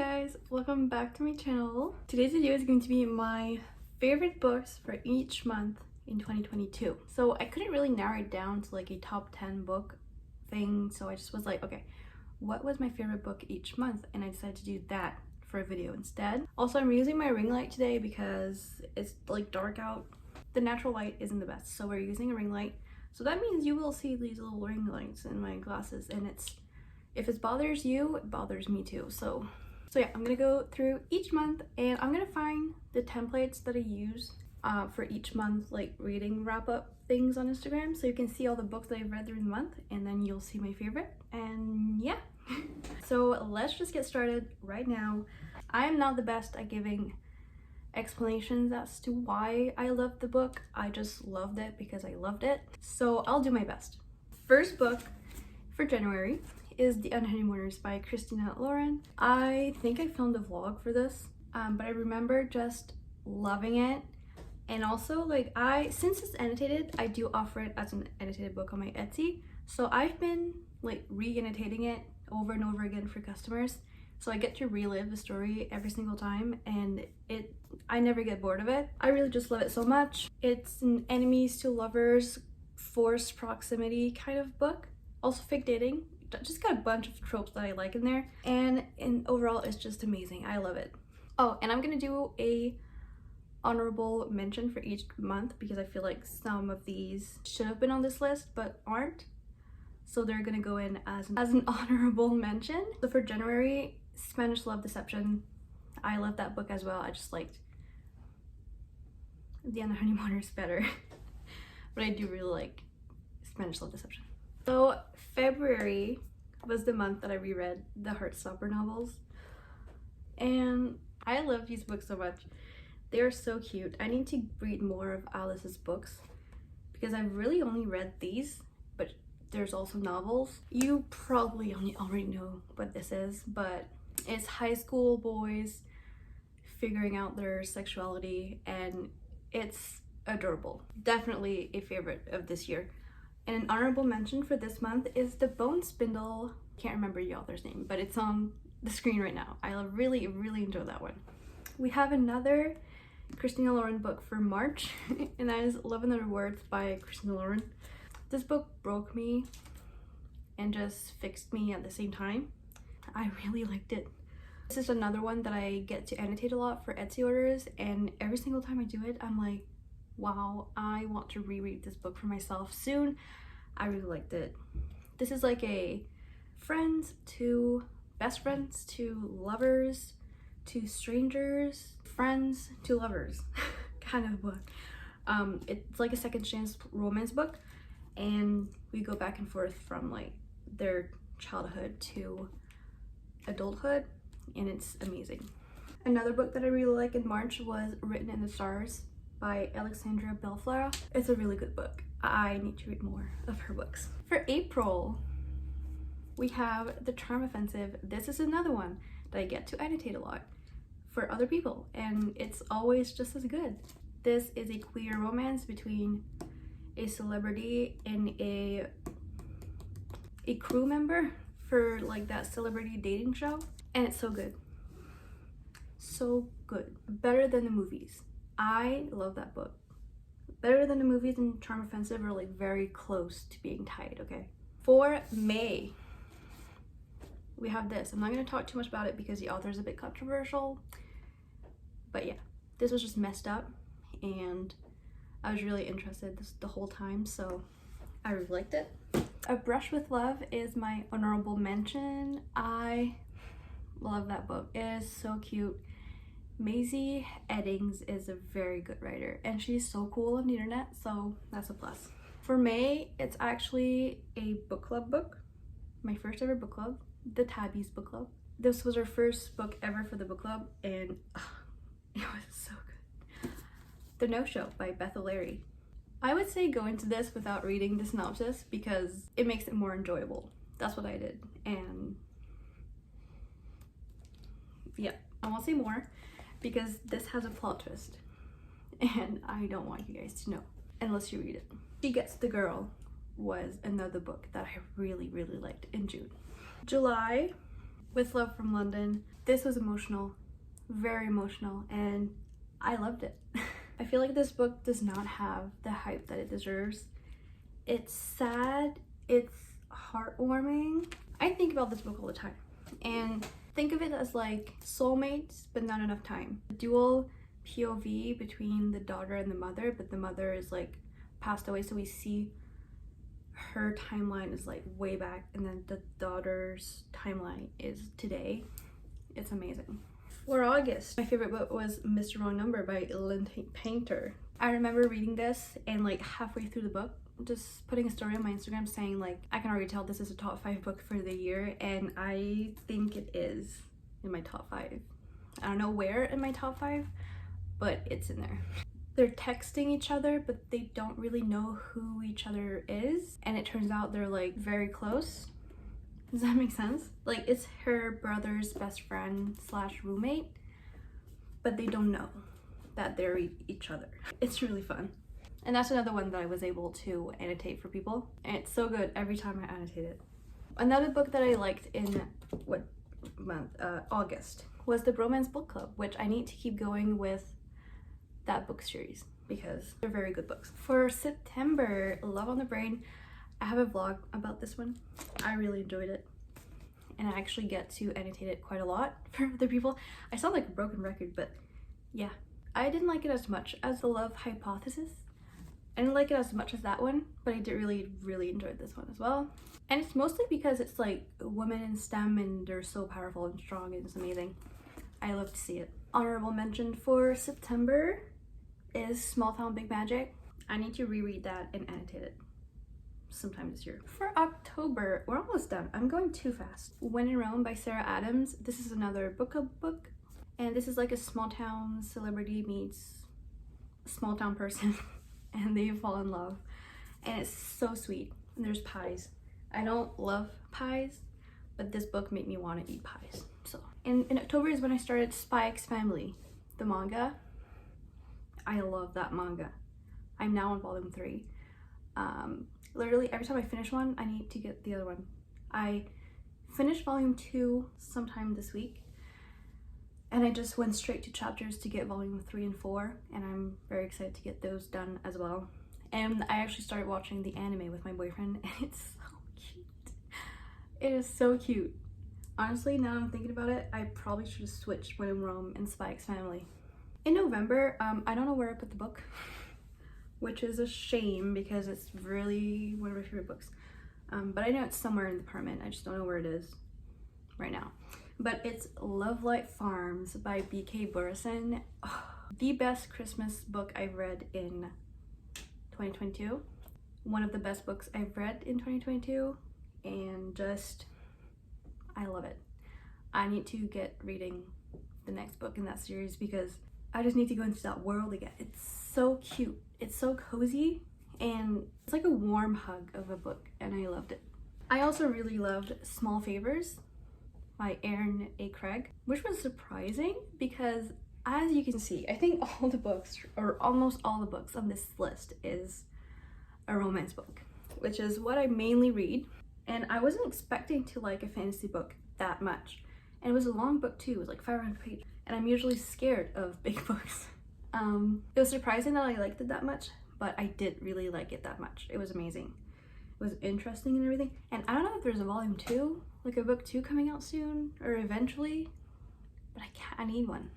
guys, welcome back to my channel. Today's video is going to be my favorite books for each month in 2022. So I couldn't really narrow it down to like a top 10 book thing, so I just was like, okay, what was my favorite book each month? And I decided to do that for a video instead. Also, I'm using my ring light today because it's like dark out. The natural light isn't the best, so we're using a ring light. So that means you will see these little ring lights in my glasses, and if it bothers you, it bothers me too. So yeah, I'm gonna go through each month and I'm gonna find the templates that I use for each month, like reading wrap up things on Instagram, so you can see all the books that I've read during the month, and then you'll see my favorite. And yeah, so let's just get started right now. I am not the best at giving explanations as to why I loved the book. I just loved it because I loved it. So I'll do my best. First book for January is The Unhoneymooners by Christina Lauren. I think I filmed a vlog for this, but I remember just loving it. And also, like, since it's annotated, I do offer it as an annotated book on my Etsy. So I've been like re-annotating it over and over again for customers. So I get to relive the story every single time, and I never get bored of it. I really just love it so much. It's an enemies to lovers, forced proximity kind of book. Also fake dating. Just got a bunch of tropes that I like in there, and overall it's just amazing. I love it. Oh, and I'm gonna do a honorable mention for each month because I feel like some of these should have been on this list but aren't, so they're gonna go in as an honorable mention. So for January, Spanish Love Deception. I love that book as well. I just liked The Honeymooners better but I do really like Spanish Love Deception. So February was the month that I reread the Heartstopper novels, and I love these books so much. They are so cute. I need to read more of Alice's books because I've really only read these, but there's also novels. You probably already know what this is, but it's high school boys figuring out their sexuality, and it's adorable. Definitely a favorite of this year. And an honorable mention for this month is The Bone Spindle. Can't remember the author's name, but it's on the screen right now. I really enjoyed that one. We have another Christina Lauren book for March, and that is Love and the Rewards by Christina Lauren. This book broke me and just fixed me at the same time. I really liked it. This is another one that I get to annotate a lot for Etsy orders, and every single time I do it, I'm like, wow, I want to reread this book for myself soon. I really liked it. This is like a friends to best friends to lovers to strangers, friends to lovers kind of book. It's like a second chance romance book, and we go back and forth from like their childhood to adulthood, and it's amazing. Another book that I really like in March was Written in the Stars by Alexandra Belflara. It's a really good book. I need to read more of her books. For April, we have The Charm Offensive. This is another one that I get to annotate a lot for other people, and it's always just as good. This is a queer romance between a celebrity and a crew member for like that celebrity dating show, and it's so good. So good. Better than the movies. I love that book. Better than the movies and Charm Offensive are like very close to being tied, okay? For May, we have this. I'm not going to talk too much about it because the author is a bit controversial, but yeah, this was just messed up, and I was really interested the whole time, so I really liked it. A Brush with Love is my honorable mention. I love that book. It is so cute. Maisie Eddings is a very good writer, and she's so cool on the internet, so that's a plus. For May, it's actually a book club book. My first ever book club, the Tabby's book club. This was our first book ever for the book club, and it was so good. The No-Show by Beth O'Leary. I would say go into this without reading the synopsis because it makes it more enjoyable. That's what I did, and yeah, I won't say more because this has a plot twist, and I don't want you guys to know unless you read it. She Gets the Girl was another book that I really liked in June. July, With Love from London. This was emotional, very emotional, and I loved it. I feel like this book does not have the hype that it deserves. It's sad, it's heartwarming. I think about this book all the time, and think of it as like soulmates, but not enough time. Dual POV between the daughter and the mother, but the mother is like passed away, so we see her timeline is like way back, and then the daughter's timeline is today. It's amazing. For August, my favorite book was Mr. Wrong Number by Lynn Painter. I remember reading this and like halfway through the book, just putting a story on my Instagram saying like, I can already tell this is a top 5 book for the year, and I think it is in my top 5. I don't know where in my top 5, but it's in there. They're texting each other, but they don't really know who each other is, and it turns out they're like very close. Does that make sense? Like, it's her brother's best friend slash roommate, but they don't know that they're each other. It's really fun. And that's another one that I was able to annotate for people, and it's so good every time I annotate it. Another book that I liked in what month? August, was the Bromance Book Club, which I need to keep going with that book series because they're very good books. For September, Love on the Brain, I have a vlog about this one. I really enjoyed it, and I actually get to annotate it quite a lot for other people. I sound like a broken record, but yeah. I didn't like it as much as The Love Hypothesis. I didn't like it as much as that one, but I did really enjoy this one as well. And it's mostly because it's like women in STEM, and they're so powerful and strong, and it's amazing. I love to see it. Honorable mention for September is Small Town Big Magic. I need to reread that and annotate it sometime this year. For October, we're almost done. I'm going too fast. When in Rome by Sarah Adams. This is another book club book, and this is like a small town celebrity meets a small town person and they fall in love, and it's so sweet. And there's pies. I don't love pies, but this book made me want to eat pies. So in October is when I started Spy X Family, the manga. I love that manga. I'm now on volume 3. Literally every time I finish one, I need to get the other one. I finished volume 2 sometime this week, and I just went straight to chapters to get volume 3 and 4, and I'm very excited to get those done as well. And I actually started watching the anime with my boyfriend, and it's so cute. It is so cute. Honestly, now I'm thinking about it, I probably should have switched When in Rome and Spy X Family. In November, I don't know where I put the book, which is a shame because it's really one of my favorite books. But I know it's somewhere in the apartment. I just don't know where it is right now. But it's Love Light Farms by B.K. Burrison. Oh, the best Christmas book I've read in 2022. One of the best books I've read in 2022, and just, I love it. I need to get reading the next book in that series because I just need to go into that world again. It's so cute. It's so cozy, and it's like a warm hug of a book, and I loved it. I also really loved Small Favors by Aaron A. Craig, which was surprising because, as you can see, I think all the books, or almost all the books on this list, is a romance book, which is what I mainly read. And I wasn't expecting to like a fantasy book that much. And it was a long book too, it was like 500 pages. And I'm usually scared of big books. It was surprising that I liked it that much, but I did really like it that much. It was amazing. It was interesting and everything. And I don't know if there's a volume 2, like a book 2 coming out soon or eventually, but I need one.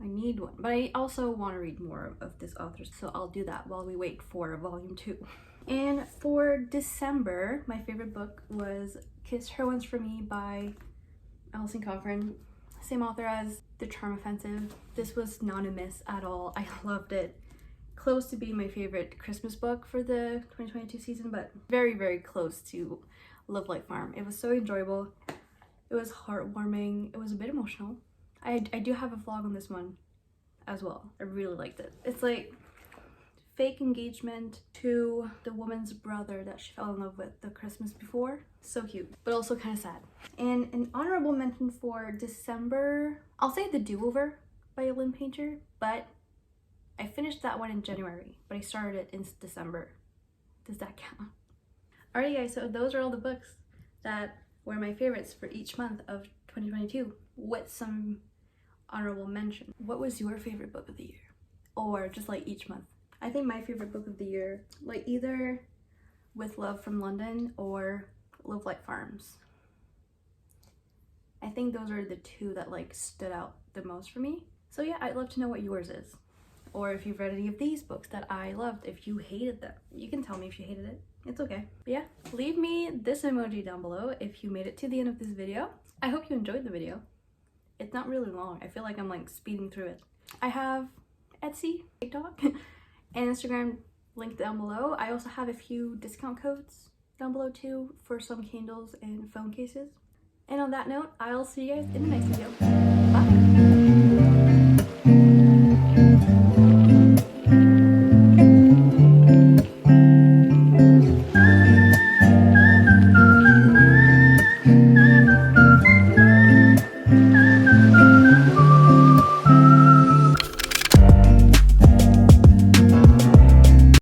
I need one. But I also want to read more of this author, so I'll do that while we wait for volume 2. And for December, my favorite book was Kiss Her Once For Me by Alison Cochran. Same author as The Charm Offensive. This was not a miss at all. I loved it. Close to being my favorite Christmas book for the 2022 season, but very close to Love Light Farm. It was so enjoyable. It was heartwarming. It was a bit emotional. I do have a vlog on this one as well. I really liked it. It's like fake engagement to the woman's brother that she fell in love with the Christmas before. So cute, but also kind of sad. And an honorable mention for December, I'll say The Do-Over by Lynn Painter, but I finished that one in January, but I started it in December. Does that count? Alrighty guys, so those are all the books that were my favorites for each month of 2022 with some honorable mention. What was your favorite book of the year? Or just like each month? I think my favorite book of the year, like either With Love from London or Live Like Farms. I think those are the two that like stood out the most for me. So yeah, I'd love to know what yours is. Or if you've read any of these books that I loved, if you hated them. You can tell me if you hated it. It's okay. But yeah, leave me this emoji down below if you made it to the end of this video. I hope you enjoyed the video. It's not really long. I feel like I'm like speeding through it. I have Etsy, TikTok, and Instagram linked down below. I also have a few discount codes down below too for some candles and phone cases. And on that note, I'll see you guys in the next video.